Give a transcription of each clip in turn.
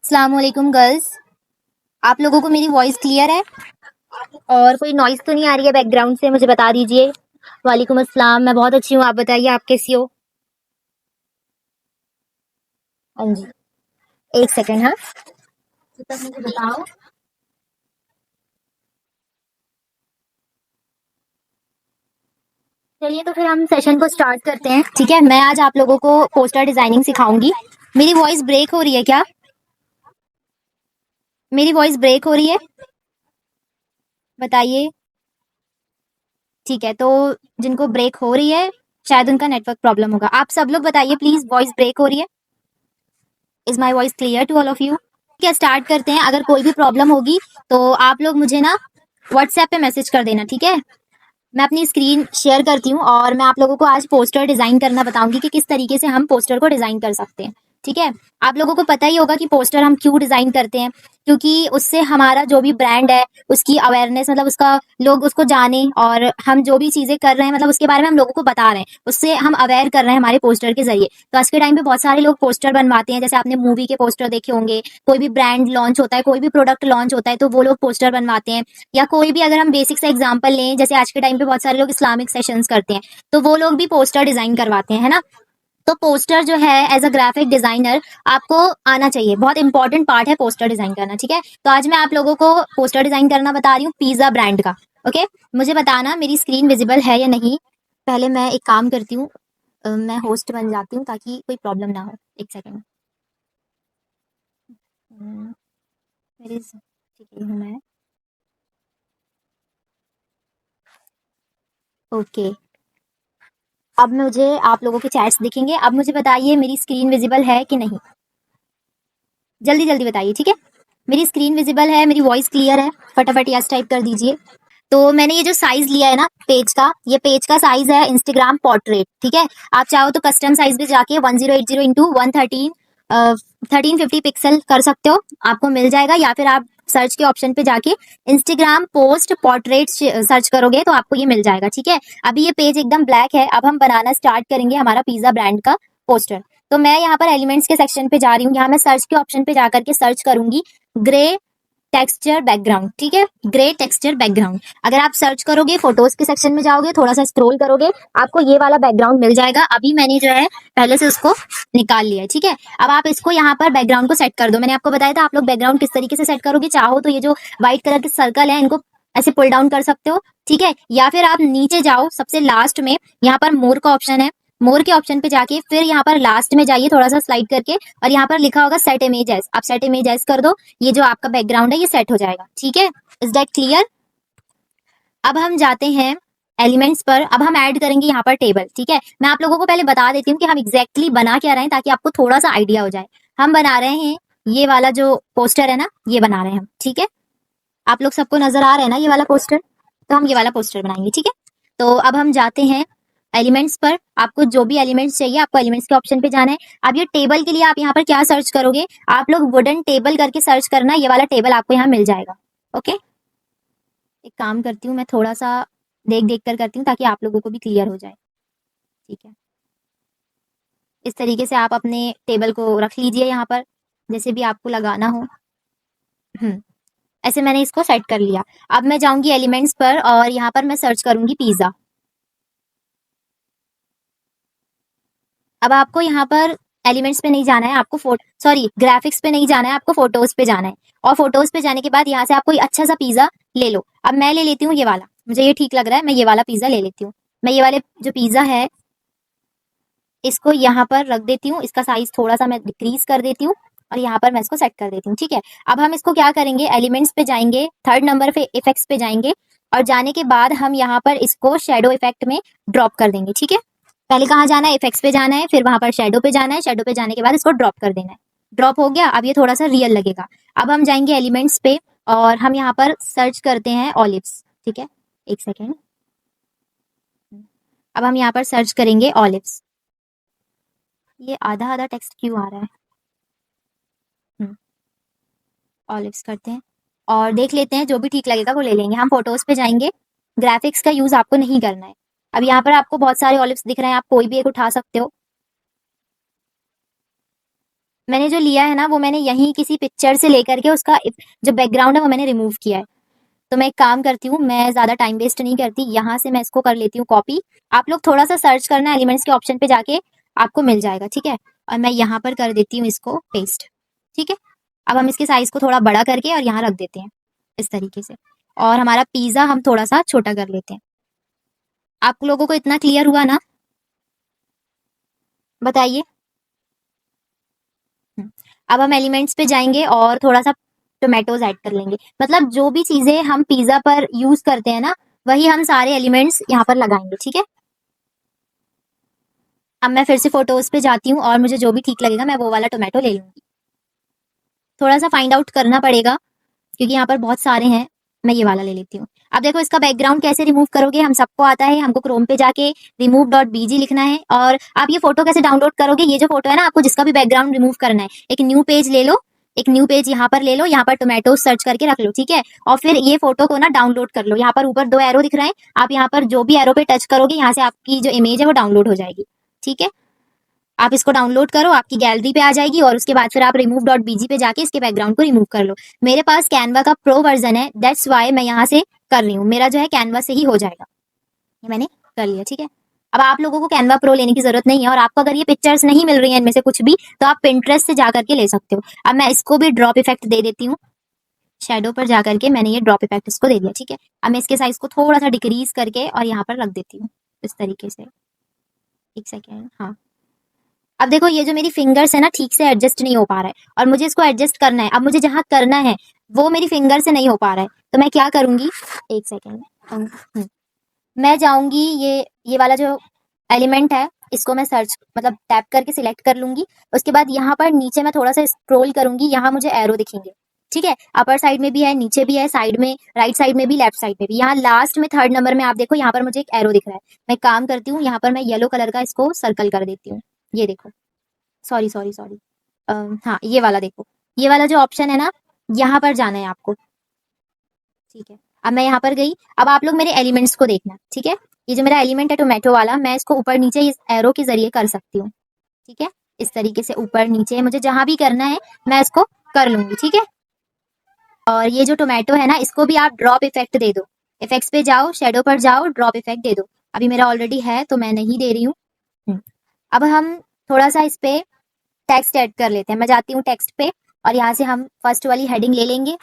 अस्सलाम वालेकुम गर्ल्स। आप लोगों को मेरी वॉइस क्लियर है और कोई नॉइज तो नहीं आ रही है बैकग्राउंड से? मुझे बता दीजिए। वालेकुम अस्सलाम। मैं बहुत अच्छी हूँ, आप बताइए आप कैसी हो? हाँ जी, एक सेकंड। हाँ, तो तब मुझे बताओ। चलिए तो फिर हम सेशन को स्टार्ट करते हैं। ठीक है, मैं आज आप लोगों को पोस्टर डिजाइनिंग सिखाऊंगी। मेरी वॉइस ब्रेक हो रही है क्या? मेरी वॉइस ब्रेक हो रही है, बताइए। ठीक है, तो जिनको ब्रेक हो रही है शायद उनका नेटवर्क प्रॉब्लम होगा। आप सब लोग बताइए प्लीज, वॉइस ब्रेक हो रही है? Is my voice clear to all of you? क्या स्टार्ट करते हैं। अगर कोई भी प्रॉब्लम होगी तो आप लोग मुझे ना व्हाट्सएप पे मैसेज कर देना, ठीक है? मैं अपनी स्क्रीन शेयर करती हूँ और मैं आप लोगों को आज पोस्टर डिजाइन करना बताऊंगी कि किस तरीके से हम पोस्टर को डिजाइन कर सकते हैं। ठीक है, आप लोगों को पता ही होगा कि पोस्टर हम क्यों डिजाइन करते हैं, क्योंकि उससे हमारा जो भी ब्रांड है उसकी अवेयरनेस, मतलब उसका लोग उसको जाने, और हम जो भी चीजें कर रहे हैं मतलब उसके बारे में हम लोगों को बता रहे हैं, उससे हम अवेयर कर रहे हैं हमारे पोस्टर के जरिए। तो आज के टाइम पे बहुत सारे लोग पोस्टर बनवाते हैं, जैसे आपने मूवी के पोस्टर देखे होंगे, कोई भी ब्रांड लॉन्च होता है, कोई भी प्रोडक्ट लॉन्च होता है तो वो लोग पोस्टर बनवाते हैं। या कोई भी, अगर हम बेसिक सा एग्जांपल लें, जैसे आज के टाइम पे बहुत सारे लोग इस्लामिक सेशंस करते हैं तो वो लोग भी पोस्टर डिजाइन करवाते हैं, है ना? तो पोस्टर जो है एज अ ग्राफिक डिजाइनर आपको आना चाहिए, बहुत इंपॉर्टेंट पार्ट है पोस्टर डिजाइन करना। ठीक है, तो आज मैं आप लोगों को पोस्टर डिजाइन करना बता रही हूँ पिज्जा ब्रांड का। ओके, मुझे बताना मेरी स्क्रीन विजिबल है या नहीं। पहले मैं एक काम करती हूँ, मैं होस्ट बन जाती हूँ ताकि कोई प्रॉब्लम ना हो। एक सेकेंड। मेरी ठीक है, हूँ मैं। ओके, अब मुझे आप लोगों के चैट्स दिखेंगे। अब मुझे बताइए मेरी स्क्रीन विजिबल है कि नहीं, जल्दी जल्दी बताइए। ठीक है, मेरी स्क्रीन विजिबल है, मेरी वॉइस क्लियर है? फटाफट यस टाइप कर दीजिए। तो मैंने ये जो साइज लिया है ना पेज का, ये पेज का साइज है इंस्टाग्राम पोर्ट्रेट। ठीक है, आप चाहो तो कस्टम साइज पे जाके 1080 इंटू 113 1350 पिक्सल कर सकते हो, आपको मिल जाएगा। या फिर आप सर्च के ऑप्शन पे जाके इंस्टाग्राम पोस्ट पोर्ट्रेट सर्च करोगे तो आपको ये मिल जाएगा। ठीक है, अभी ये पेज एकदम ब्लैक है। अब हम बनाना स्टार्ट करेंगे हमारा पिज्जा ब्रांड का पोस्टर। तो मैं यहाँ पर एलिमेंट्स के सेक्शन पे जा रही हूँ, यहाँ मैं सर्च के ऑप्शन पे जाकर के सर्च करूंगी ग्रे टेक्सचर बैकग्राउंड। ठीक है, ग्रे टेक्सचर बैकग्राउंड। अगर आप सर्च करोगे, फोटोज के सेक्शन में जाओगे, थोड़ा सा स्क्रॉल करोगे, आपको ये वाला बैकग्राउंड मिल जाएगा। अभी मैंने जो है पहले से उसको निकाल लिया है। ठीक है, अब आप इसको यहाँ पर बैकग्राउंड को सेट कर दो। मैंने आपको बताया था आप लोग बैकग्राउंड किस तरीके से सेट करोगे। चाहो तो ये जो व्हाइट कलर के सर्कल है इनको ऐसे पुल डाउन कर सकते हो। ठीक है, या फिर आप नीचे जाओ, सबसे लास्ट में यहाँ पर मोर का ऑप्शन है, मोर के ऑप्शन पे जाके फिर यहाँ पर लास्ट में जाइए थोड़ा सा स्लाइड करके, और यहाँ पर लिखा होगा सेट इमेज एज, आप सेट इमेज एज कर दो। ये जो आपका बैकग्राउंड है ये सेट हो जाएगा। ठीक है, इज दैट क्लियर? अब हम जाते हैं एलिमेंट्स पर। अब हम ऐड करेंगे यहाँ पर टेबल। ठीक है, मैं आप लोगों को पहले बता देती हूँ कि हम एग्जैक्टली बना क्या रहे हैं ताकि आपको थोड़ा सा आइडिया हो जाए। हम बना रहे हैं ये वाला जो पोस्टर है ना, ये बना रहे हैं हम। ठीक है, आप लोग सबको नजर आ रहा है ना ये वाला पोस्टर? तो हम ये वाला पोस्टर बनाएंगे। ठीक है, तो अब हम जाते हैं एलिमेंट्स पर। आपको जो भी एलिमेंट्स चाहिए आपको एलिमेंट्स के ऑप्शन पे जाना है। अब ये टेबल के लिए आप यहाँ पर क्या सर्च करोगे, आप लोग वुडन टेबल करके सर्च करना, ये वाला टेबल आपको यहाँ मिल जाएगा। ओके, एक काम करती हूँ मैं, थोड़ा सा देख देख कर करती हूँ ताकि आप लोगों को भी क्लियर हो जाए। ठीक है, इस तरीके से आप अपने टेबल को रख लीजिए यहाँ पर, जैसे भी आपको लगाना हो। ऐसे मैंने इसको सेट कर लिया। अब मैं जाऊंगी एलिमेंट्स पर और यहाँ पर मैं सर्च करूंगी पिज्जा। अब आपको यहाँ पर एलिमेंट्स पे नहीं जाना है, आपको ग्राफिक्स पे नहीं जाना है, आपको फोटोज पे जाना है। और फोटोज पे जाने के बाद यहाँ से आप कोई अच्छा सा पिज्जा ले लो। अब मैं ले लेती हूँ ये वाला, मुझे ये ठीक लग रहा है, मैं ये वाला पिज्जा ले लेती हूँ। मैं ये वाले जो पिज्जा है इसको यहाँ पर रख देती हूँ, इसका साइज थोड़ा सा मैं डिक्रीज कर देती हूँ और यहाँ पर मैं इसको सेट कर देती हूँ। ठीक है, अब हम इसको क्या करेंगे, एलिमेंट्स पे जाएंगे, थर्ड नंबर पे इफेक्ट्स पे जाएंगे, और जाने के बाद हम यहाँ पर इसको शेडो इफेक्ट में ड्रॉप कर देंगे। ठीक है, पहले कहाँ जाना है, इफेक्ट्स पे जाना है, फिर वहां पर शेडो पे जाना है, शेडो पे जाने के बाद इसको ड्रॉप कर देना है। ड्रॉप हो गया, अब ये थोड़ा सा रियल लगेगा। अब हम जाएंगे एलिमेंट्स पे और हम यहाँ पर सर्च करते हैं ऑलिव्स। ठीक है, एक सेकेंड। अब हम यहाँ पर सर्च करेंगे ऑलिव्स। ये आधा आधा टेक्स्ट क्यों आ रहा है? ऑलिव्स करते हैं और देख लेते हैं, जो भी ठीक लगेगा वो ले लेंगे। हम फोटोज पे जाएंगे, ग्राफिक्स का यूज आपको नहीं करना है। अब यहाँ पर आपको बहुत सारे ऑलिव्स दिख रहे हैं, आप कोई भी एक उठा सकते हो। मैंने जो लिया है ना वो मैंने यहीं किसी पिक्चर से लेकर के उसका जो बैकग्राउंड है वो मैंने रिमूव किया है। तो मैं एक काम करती हूँ, मैं ज़्यादा टाइम वेस्ट नहीं करती, यहाँ से मैं इसको कर लेती हूँ कॉपी। आप लोग थोड़ा सा सर्च करना एलिमेंट्स के ऑप्शन पे जाके, आपको मिल जाएगा, ठीक है। और मैं यहाँ पर कर देती हूँ इसको पेस्ट, ठीक है। अब हम इसके साइज को थोड़ा बड़ा करके और यहाँ रख देते हैं इस तरीके से। और हमारा पिज़्ज़ा हम थोड़ा सा छोटा कर लेते हैं। आप लोगों को इतना क्लियर हुआ ना? बताइए। हम्म, अब हम एलिमेंट्स पे जाएंगे और थोड़ा सा टोमेटोज ऐड कर लेंगे। मतलब जो भी चीजें हम पिज्जा पर यूज करते हैं ना, वही हम सारे एलिमेंट्स यहाँ पर लगाएंगे, ठीक है। अब मैं फिर से फोटोज पे जाती हूँ और मुझे जो भी ठीक लगेगा मैं वो वाला टोमेटो ले लूंगी। थोड़ा सा फाइंड आउट करना पड़ेगा क्योंकि यहाँ पर बहुत सारे हैं। मैं ये वाला ले लेती हूँ। अब देखो इसका बैकग्राउंड कैसे रिमूव करोगे, हम सबको आता है। हमको क्रोम पे जाके remove.bg लिखना है और आप ये फोटो कैसे डाउनलोड करोगे, ये जो फोटो है ना, आपको जिसका भी बैकग्राउंड रिमूव करना है, एक न्यू पेज ले लो, एक न्यू पेज यहाँ पर ले लो, यहाँ पर टोमेटो सर्च करके रख लो, ठीक है। और फिर ये फोटो को ना डाउनलोड कर लो। यहाँ पर ऊपर 2 एरो दिख रहे हैं, आप यहाँ पर जो भी एरो पे टच करोगे यहाँ से आपकी जो इमेज है वो डाउनलोड हो जाएगी, ठीक है। आप इसको डाउनलोड करो, आपकी गैलरी पे आ जाएगी और उसके बाद फिर आप remove.bg पे जाके इसके बैकग्राउंड को रिमूव कर लो। मेरे पास कैनवा का प्रो वर्जन है, दैट्स वाई मैं यहाँ से कर रही हूँ। मेरा जो है कैनवा से ही हो जाएगा। ये मैंने कर लिया, ठीक है। अब आप लोगों को कैनवा प्रो लेने की जरूरत नहीं है और आपको अगर ये पिक्चर्स नहीं मिल रही हैं इनमें से कुछ भी, तो आप पिंटरेस्ट से जा करके ले सकते हो। अब मैं इसको भी ड्रॉप इफेक्ट दे देती हूँ। शेडो पर जा करके मैंने ये ड्रॉप इफेक्ट इसको दे दिया, ठीक है। अब मैं इसके साइज को थोड़ा सा डिक्रीज करके और यहाँ पर रख देती हूँ इस तरीके से। एक सेकेंड, हाँ। अब देखो ये जो मेरी फिंगर्स है ना, ठीक से एडजस्ट नहीं हो पा रहा है और मुझे इसको एडजस्ट करना है। अब मुझे जहाँ करना है वो मेरी फिंगर से नहीं हो पा रहा है, तो मैं क्या करूंगी, एक सेकेंड। मैं जाऊंगी, ये वाला जो एलिमेंट है इसको मैं सर्च मतलब टैप करके सिलेक्ट कर लूंगी। उसके बाद यहाँ पर नीचे मैं थोड़ा सा स्क्रॉल करूंगी, यहाँ मुझे एरो दिखेंगे, ठीक है। अपर साइड में भी है, नीचे भी है, साइड में, राइट साइड में भी, लेफ्ट साइड में भी। यहाँ लास्ट में 3rd नंबर में आप देखो, यहाँ पर मुझे एक एरो दिख रहा है। मैं काम करती हूँ, यहाँ पर मैं येलो कलर का इसको सर्कल कर देती हूँ। ये देखो, सॉरी सॉरी सॉरी, हाँ ये वाला देखो, ये वाला जो ऑप्शन है ना, यहाँ पर जाना है आपको, ठीक है। अब मैं यहाँ पर गई। अब आप लोग मेरे एलिमेंट्स को देखना, ठीक है। ये जो मेरा एलिमेंट है टोमेटो वाला, मैं इसको ऊपर नीचे इस एरो के जरिए कर सकती हूँ, ठीक है। इस तरीके से ऊपर नीचे मुझे जहां भी करना है मैं इसको कर लूंगी, ठीक है। और ये जो टोमेटो है ना, इसको भी आप ड्रॉप इफेक्ट दे दो। इफेक्ट्स पे जाओ, शेडो पर जाओ, ड्रॉप इफेक्ट दे दो। अभी मेरा ऑलरेडी है तो मैं नहीं दे रही हूँ। अब हम थोड़ा सा इस पे टेक्स्ट ऐड कर लेते हैं। मैं जाती हूँ टेक्स्ट पे और यहाँ से हम फर्स्ट वाली हेडिंग ले लेंगे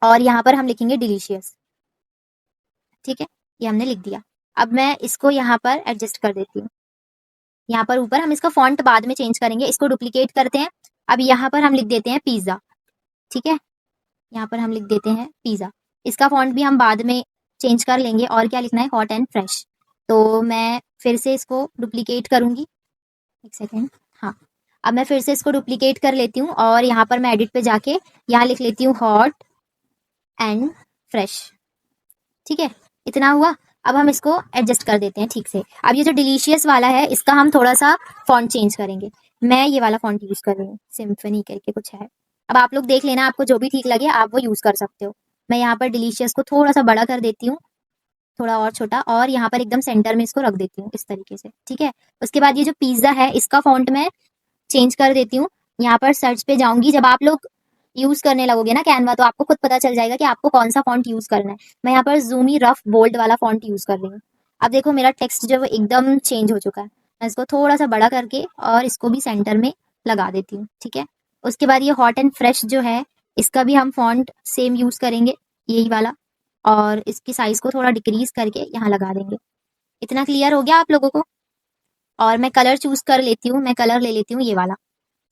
और यहाँ पर हम लिखेंगे डिलीशियस, ठीक है। ये हमने लिख दिया। अब मैं इसको यहाँ पर एडजस्ट कर देती हूँ। यहाँ पर ऊपर हम इसका फॉन्ट बाद में चेंज करेंगे, इसको डुप्लीकेट करते हैं। अब यहाँ पर हम लिख देते हैं पिज्जा, ठीक है। यहाँ पर हम लिख देते हैं पिज्जा। इसका फॉन्ट भी हम बाद में चेंज कर लेंगे। और क्या लिखना है, हॉट एंड फ्रेश। तो मैं फिर से इसको डुप्लीकेट करूंगी, एक सेकेंड, हाँ। अब मैं फिर से इसको डुप्लीकेट कर लेती हूँ और यहाँ पर मैं एडिट पे जाके यहाँ लिख लेती हूँ हॉट एंड फ्रेश, ठीक है। इतना हुआ। अब हम इसको एडजस्ट कर देते हैं ठीक से। अब ये जो डिलीशियस वाला है इसका हम थोड़ा सा फॉन्ट चेंज करेंगे। मैं ये वाला फॉन्ट यूज कर रही हूँ, सिम्फनी करके कुछ है। अब आप लोग देख लेना, आपको जो भी ठीक लगे आप वो यूज कर सकते हो। मैं यहाँ पर डिलीशियस को थोड़ा सा बड़ा कर देती हूँ, थोड़ा और छोटा, और यहाँ पर एकदम सेंटर में इसको रख देती हूँ इस तरीके से, ठीक है। उसके बाद ये जो पिज्जा है इसका फॉन्ट मैं चेंज कर देती हूँ। यहाँ पर सर्च पे जाऊंगी। जब आप लोग यूज करने लगोगे ना कैनवा, तो आपको खुद पता चल जाएगा कि आपको कौन सा फॉन्ट यूज करना है। मैं यहाँ पर जूमी रफ बोल्ड वाला फॉन्ट यूज कर रही हूँ। अब देखो मेरा टेक्स्ट जो है वो एकदम चेंज हो चुका है। मैं इसको थोड़ा सा बड़ा करके और इसको भी सेंटर में लगा देती हूँ, ठीक है। उसके बाद ये हॉट एंड फ्रेश जो है इसका भी हम फॉन्ट सेम यूज करेंगे, यही वाला। और इसकी साइज को थोड़ा डिक्रीज करके यहाँ लगा देंगे। इतना क्लियर हो गया आप लोगों को? और मैं कलर चूज कर लेती हूँ, मैं कलर ले लेती हूँ ये वाला,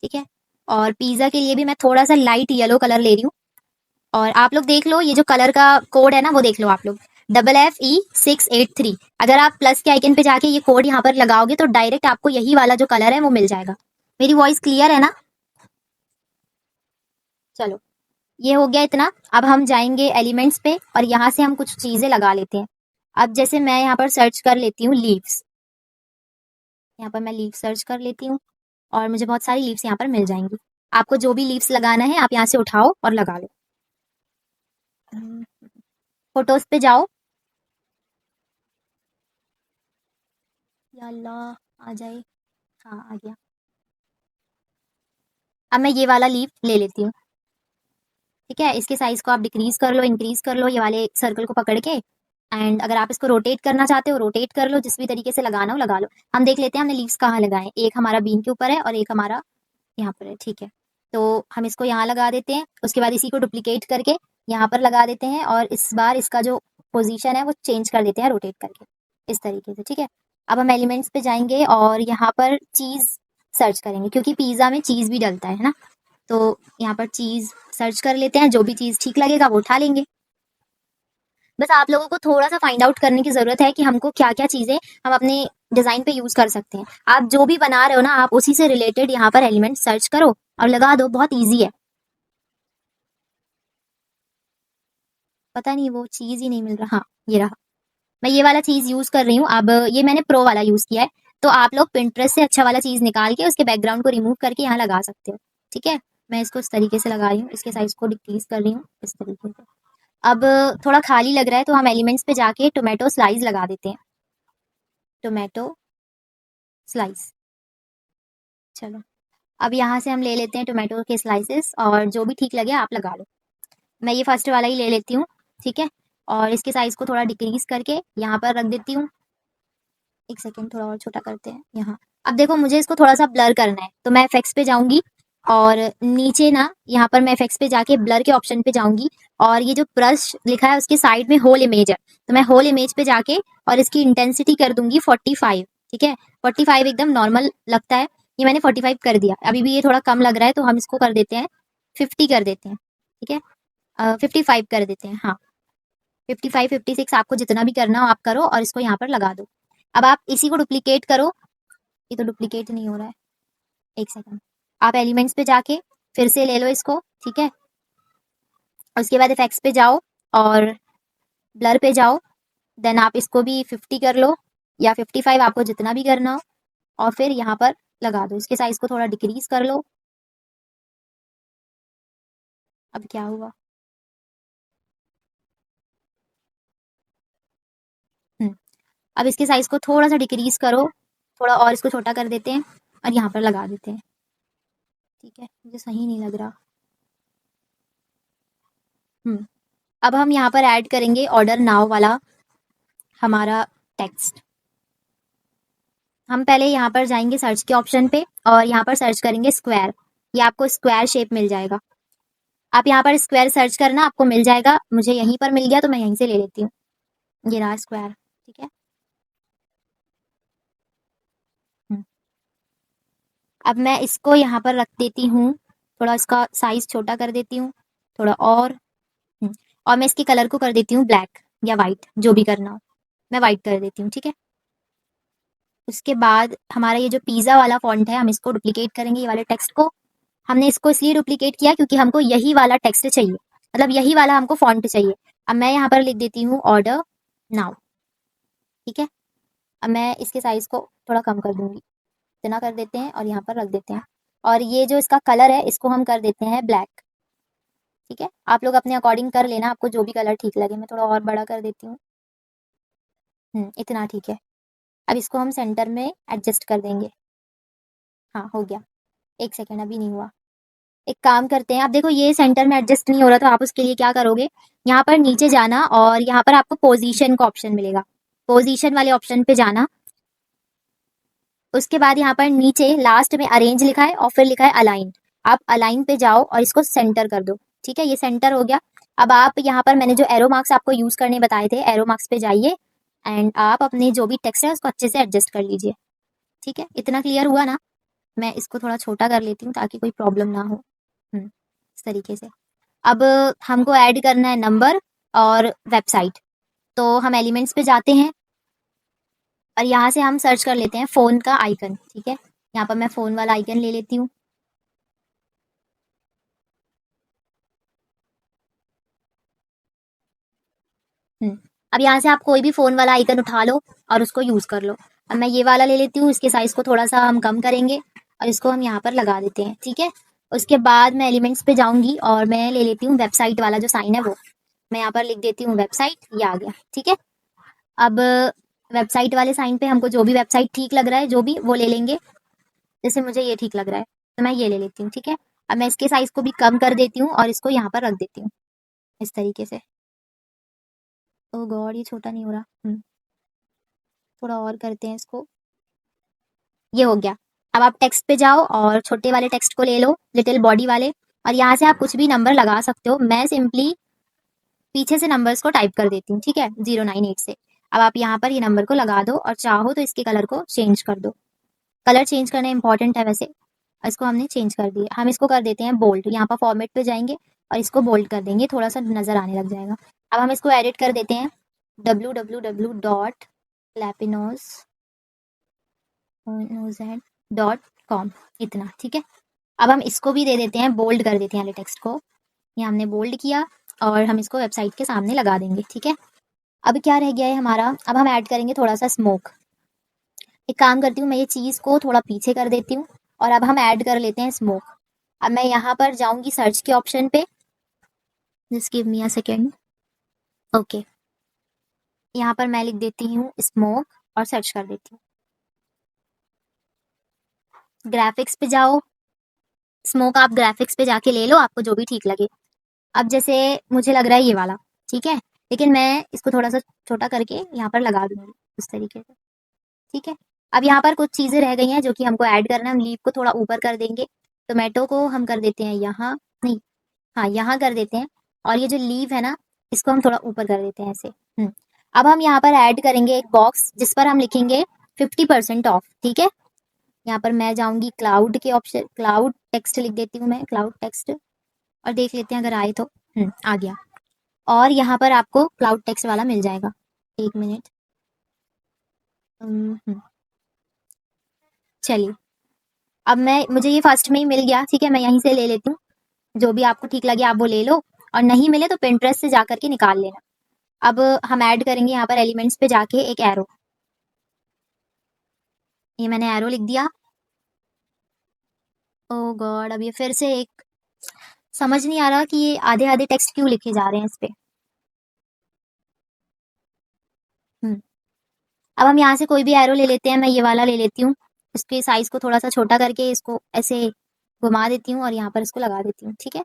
ठीक है। और पिज्जा के लिए भी मैं थोड़ा सा लाइट येलो कलर ले रही हूँ। और आप लोग देख लो, ये जो कलर का कोड है ना वो देख लो आप लोग, FFE683। अगर आप प्लस के आइकन पे जाके ये कोड यहाँ पर लगाओगे तो डायरेक्ट आपको यही वाला जो कलर है वो मिल जाएगा। मेरी वॉइस क्लियर है ना? चलो, ये हो गया इतना। अब हम जाएंगे एलिमेंट्स पे और यहाँ से हम कुछ चीजें लगा लेते हैं। अब जैसे मैं यहाँ पर सर्च कर लेती हूँ लीव्स, यहाँ पर मैं लीव सर्च कर लेती हूँ और मुझे बहुत सारी लीव्स यहाँ पर मिल जाएंगी। आपको जो भी लीव्स लगाना है आप यहाँ से उठाओ और लगा लो। फोटोज पे जाओ। या अल्लाह, आ जाए, हाँ आ गया। अब मैं ये वाला लीफ ले लेती हूँ, ठीक है। इसके साइज को आप डिक्रीज कर लो, इंक्रीज कर लो, ये वाले सर्कल को पकड़ के। एंड अगर आप इसको रोटेट करना चाहते हो रोटेट कर लो, जिस भी तरीके से लगाना हो लगा लो। हम देख लेते हैं हमने लीव्स कहाँ लगाए, एक हमारा बीन के ऊपर है और एक हमारा यहाँ पर है, ठीक है। तो हम इसको यहाँ लगा देते हैं, उसके बाद इसी को डुप्लीकेट करके यहाँ पर लगा देते हैं, और इस बार इसका जो पोजीशन है वो चेंज कर देते हैं रोटेट करके, इस तरीके से, ठीक है। अब हम एलिमेंट्स पे जाएंगे और यहाँ पर चीज़ सर्च करेंगे, क्योंकि पिज़्ज़ा में चीज़ भी डलता है ना। तो यहाँ पर चीज़ सर्च कर लेते हैं, जो भी चीज़ ठीक लगेगा वो उठा लेंगे। बस आप लोगों को थोड़ा सा फाइंड आउट करने की ज़रूरत है कि हमको क्या क्या चीज़ें हम अपने डिज़ाइन पे यूज़ कर सकते हैं। आप जो भी बना रहे हो ना, आप उसी से रिलेटेड यहाँ पर एलिमेंट सर्च करो और लगा दो, बहुत ईजी है। पता नहीं वो चीज़ ही नहीं मिल रहा, हाँ ये रहा। मैं ये वाला चीज़ यूज़ कर रही हूँ। अब ये मैंने प्रो वाला यूज़ किया है, तो आप लोग पिंटरेस्ट से अच्छा वाला चीज़ निकाल के उसके बैकग्राउंड को रिमूव करके यहाँ लगा सकते हो, ठीक है। मैं इसको इस तरीके से लगा रही हूँ, इसके साइज को डिक्रीज कर रही हूँ इस तरीके से। अब थोड़ा खाली लग रहा है तो हम एलिमेंट्स पे जाके टोमेटो स्लाइस लगा देते हैं, टोमेटो स्लाइस। चलो, अब यहाँ से हम ले लेते हैं टोमेटो के स्लाइसेस, और जो भी ठीक लगे आप लगा लो। मैं ये फर्स्ट वाला ही ले लेती हूँ, ठीक है। और इसके साइज को थोड़ा डिक्रीज करके यहाँ पर रख देती हूँ। एक सेकेंड, थोड़ा और छोटा करते हैं यहाँ। अब देखो मुझे इसको थोड़ा सा ब्लर करना है, तो मैं इफेक्ट्स पे जाऊंगी और नीचे ना यहाँ पर मैं इफेक्ट्स पे जाके ब्लर के ऑप्शन पे जाऊंगी, और ये जो ब्रश लिखा है उसके साइड में होल इमेज है, तो मैं होल इमेज पे जाके और इसकी इंटेंसिटी कर दूंगी 45, ठीक है। 45 एकदम नॉर्मल लगता है, ये मैंने 45 कर दिया। अभी भी ये थोड़ा कम लग रहा है तो हम इसको कर देते हैं 50 कर देते हैं, ठीक है। 55 कर देते हैं, हाँ 55 56 आपको जितना भी करना हो आप करो और इसको यहाँ पर लगा दो। अब आप इसी को डुप्लीकेट करो, ये तो डुप्लीकेट नहीं हो रहा है, एक सेकंड। आप एलिमेंट्स पे जाके फिर से ले लो इसको, ठीक है। उसके बाद इफेक्ट्स पे जाओ और ब्लर पे जाओ, देन आप इसको भी 50 कर लो या 55, आपको जितना भी करना हो, और फिर यहाँ पर लगा दो। इसके साइज को थोड़ा डिक्रीज कर लो। अब क्या हुआ, हम्म, अब इसके साइज को थोड़ा सा डिक्रीज करो, थोड़ा और इसको छोटा कर देते हैं और यहाँ पर लगा देते हैं, ठीक है। मुझे सही नहीं लग रहा। अब हम यहाँ पर ऐड करेंगे ऑर्डर नाउ वाला हमारा टेक्स्ट। हम पहले यहाँ पर जाएंगे सर्च के ऑप्शन पे और यहाँ पर सर्च करेंगे स्क्वायर, ये आपको स्क्वायर शेप मिल जाएगा। आप यहाँ पर स्क्वायर सर्च करना, आपको मिल जाएगा। मुझे यहीं पर मिल गया तो मैं यहीं से ले लेती हूँ, ये रहा स्क्वायर, ठीक है। हम्म, अब मैं इसको यहाँ पर रख देती हूँ, थोड़ा इसका साइज छोटा कर देती हूँ, थोड़ा और। और मैं इसके कलर को कर देती हूँ ब्लैक या वाइट, जो भी करना हो। मैं वाइट कर देती हूँ, ठीक है। उसके बाद हमारा ये जो पिज़्ज़ा वाला फॉन्ट है, हम इसको डुप्लीकेट करेंगे, ये वाले टेक्स्ट को। हमने इसको इसलिए डुप्लीकेट किया क्योंकि हमको यही वाला टेक्स्ट चाहिए, मतलब यही वाला हमको फॉन्ट चाहिए। अब मैं यहाँ पर लिख देती हूँ ऑर्डर नाउ, ठीक है। अब मैं इसके साइज को थोड़ा कम कर दूंगी, इतना कर देते हैं और यहाँ पर रख देते हैं। और ये जो इसका कलर है इसको हम कर देते हैं ब्लैक, ठीक है। आप लोग अपने अकॉर्डिंग कर लेना, आपको जो भी कलर ठीक लगे। मैं थोड़ा और बड़ा कर देती हूँ, इतना ठीक है। अब इसको हम सेंटर में एडजस्ट कर देंगे, हाँ हो गया। एक सेकेंड, अभी नहीं हुआ। एक काम करते हैं, आप देखो ये सेंटर में एडजस्ट नहीं हो रहा, तो आप उसके लिए क्या करोगे, यहाँ पर नीचे जाना और यहाँ पर आपको पोजीशन का ऑप्शन मिलेगा, पोजीशन वाले ऑप्शन पे जाना। उसके बाद यहाँ पर नीचे लास्ट में अरेंज लिखा है और फिर लिखा है अलाइन। आप अलाइन पे जाओ और इसको सेंटर कर दो, ठीक है। ये सेंटर हो गया। अब आप यहाँ पर मैंने जो एरो मार्क्स आपको यूज करने बताए थे, एरो मार्क्स पे जाइए एंड आप अपने जो भी टेक्स्ट है उसको अच्छे से एडजस्ट कर लीजिए, ठीक है। इतना क्लियर हुआ ना। मैं इसको थोड़ा छोटा कर लेती हूँ ताकि कोई प्रॉब्लम ना हो, इस तरीके से। अब हमको ऐड करना है नंबर और वेबसाइट, तो हम एलिमेंट्स पे जाते हैं और यहाँ से हम सर्च कर लेते हैं फ़ोन का आइकन, ठीक है। यहाँ पर मैं फ़ोन वाला आइकन ले लेती हूँ। अब यहाँ से आप कोई भी फ़ोन वाला आइकन उठा लो और उसको यूज़ कर लो। अब मैं ये वाला ले लेती हूँ, इसके साइज़ को थोड़ा सा हम कम करेंगे और इसको हम यहाँ पर लगा देते हैं, ठीक है। उसके बाद मैं एलिमेंट्स पे जाऊँगी और मैं ले लेती हूँ वेबसाइट वाला जो साइन है वो। मैं यहाँ पर लिख देती हूँ वेबसाइट, ये आ गया, ठीक है। अब वेबसाइट वाले साइन पे हमको जो भी वेबसाइट ठीक लग रहा है, जो भी वो ले लेंगे। जैसे मुझे ये ठीक लग रहा है तो मैं ये ले लेती हूँ, ठीक है। अब मैं इसके साइज को भी कम कर देती हूँ और इसको यहाँ पर रख देती हूँ इस तरीके से। ओ गॉड, ये छोटा नहीं हो रहा। थोड़ा और करते हैं इसको। ये हो गया। अब आप टेक्स्ट पे जाओ और छोटे वाले टेक्स्ट को ले लो, लिटिल बॉडी वाले, और यहाँ से आप कुछ भी नंबर लगा सकते हो। मैं सिंपली पीछे से नंबर्स को टाइप कर देती हूँ, ठीक है, 098 से। अब आप यहाँ पर ये नंबर को लगा दो और चाहो तो इसके कलर को चेंज कर दो। कलर चेंज करना इंपॉर्टेंट है वैसे। इसको हमने चेंज कर दिया, हम इसको कर देते हैं बोल्ड। यहाँ पर फॉर्मेट पे जाएंगे और इसको बोल्ड कर देंगे, थोड़ा सा नजर आने लग जाएगा। अब हम इसको एडिट कर देते हैं, www.lapinose.com, इतना, ठीक है। अब हम इसको भी दे देते हैं, बोल्ड कर देते हैं टेक्स्ट को। ये हमने बोल्ड किया और हम इसको वेबसाइट के सामने लगा देंगे, ठीक है। अब क्या रह गया है हमारा, अब हम ऐड करेंगे थोड़ा सा स्मोक। एक काम करती हूँ, मैं ये चीज़ को थोड़ा पीछे कर देती हूँ और अब हम ऐड कर लेते हैं स्मोक। अब मैं यहाँ पर जाऊंगी सर्च के ऑप्शन पे, just give me a second. Okay, यहाँ पर मैं लिख देती हूँ स्मोक और सर्च कर देती हूँ। ग्राफिक्स पे जाओ, स्मोक आप ग्राफिक्स पे जाके ले लो, आपको जो भी ठीक लगे। अब जैसे मुझे लग रहा है ये वाला, ठीक है, लेकिन मैं इसको थोड़ा सा छोटा करके यहाँ पर लगा दूंगी इस तरीके से, ठीक है। अब यहाँ पर कुछ चीज़ें रह गई हैं जो कि हमको ऐड करना है। हम लीव को थोड़ा ऊपर कर देंगे, टोमेटो को हम कर देते हैं यहाँ, नहीं, हाँ यहाँ कर देते हैं, और ये जो लीव है ना, इसको हम थोड़ा ऊपर कर देते हैं ऐसे। अब हम यहाँ पर ऐड करेंगे एक बॉक्स जिस पर हम लिखेंगे 50% ऑफ, ठीक है। यहाँ पर मैं जाऊंगी क्लाउड के ऑप्शन, क्लाउड टेक्स्ट लिख देती हूँ मैं, क्लाउड टेक्स्ट, और देख लेते हैं अगर आए तो। आ गया। और यहाँ पर आपको क्लाउड टेक्स्ट वाला मिल जाएगा, एक मिनट। चलिए, अब मुझे ये फर्स्ट में ही मिल गया, ठीक है, मैं यहीं से ले लेती हूँ। जो भी आपको ठीक लगे आप वो ले लो, और नहीं मिले तो पिंटरेस्ट से जा करके निकाल लेना। अब हम ऐड करेंगे यहाँ पर एलिमेंट्स पे जाके एक एरो। ये मैंने एरो लिख दिया। ओ गॉड, अब ये फिर से एक समझ नहीं आ रहा कि ये आधे आधे टेक्स्ट क्यों लिखे जा रहे हैं इस पे। अब हम यहाँ से कोई भी एरो ले लेते हैं, मैं ये वाला ले लेती हूँ। इसके साइज को थोड़ा सा छोटा करके इसको ऐसे घुमा देती हूँ और यहाँ पर इसको लगा देती हूँ, ठीक है।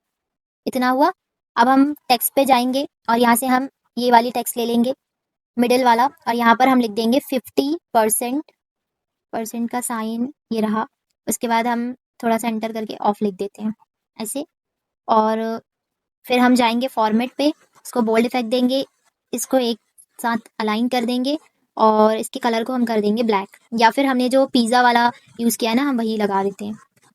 इतना हुआ। अब हम टेक्स्ट पे जाएंगे और यहाँ से हम ये वाली टेक्स्ट ले लेंगे, मिडिल वाला, और यहाँ पर हम लिख देंगे 50%, परसेंट का साइन ये रहा। उसके बाद हम थोड़ा सा एंटर करके ऑफ लिख देते हैं ऐसे, और फिर हम जाएंगे फॉर्मेट पे, इसको बोल्ड इफेक्ट देंगे, इसको एक साथ अलाइन कर देंगे, और इसके कलर को हम कर देंगे ब्लैक, या फिर हमने जो पिज़्ज़ा वाला यूज़ किया है ना, हम वही लगा देते हैं।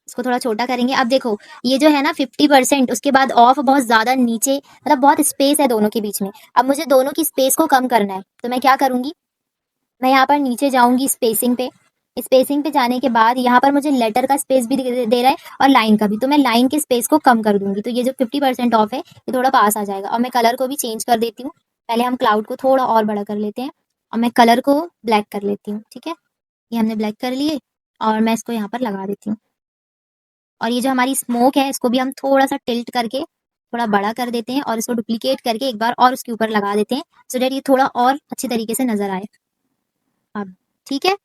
इसको थोड़ा छोटा करेंगे। अब देखो ये जो है ना 50%, उसके बाद ऑफ बहुत ज़्यादा नीचे, मतलब बहुत स्पेस है दोनों के बीच में। अब मुझे दोनों की स्पेस को कम करना है, तो मैं क्या करूँगी, मैं यहाँ पर नीचे जाऊँगी स्पेसिंग पे। स्पेसिंग पे जाने के बाद यहाँ पर मुझे लेटर का स्पेस भी दे रहा है और लाइन का भी, तो मैं लाइन के स्पेस को कम कर दूंगी, तो ये जो 50% ऑफ है ये थोड़ा पास आ जाएगा। और मैं कलर को भी चेंज कर देती हूँ। पहले हम क्लाउड को थोड़ा और बड़ा कर लेते हैं और मैं कलर को ब्लैक कर लेती हूँ, ठीक है। ये हमने ब्लैक कर लिए और मैं इसको यहाँ पर लगा देती हूँ। और ये जो हमारी स्मोक है इसको भी हम थोड़ा सा टिल्ट करके थोड़ा बड़ा कर देते हैं और इसको डुप्लीकेट करके एक बार और उसके ऊपर लगा देते हैं, सो दैट ये थोड़ा और अच्छी तरीके से नजर आए। अब ठीक है।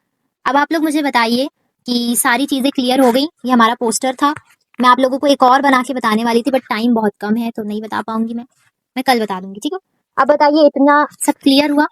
अब आप लोग मुझे बताइए कि सारी चीज़ें क्लियर हो गई। ये हमारा पोस्टर था। मैं आप लोगों को एक और बना के बताने वाली थी, बट टाइम बहुत कम है तो नहीं बता पाऊंगी मैं कल बता दूंगी, ठीक है। अब बताइए इतना सब क्लियर हुआ।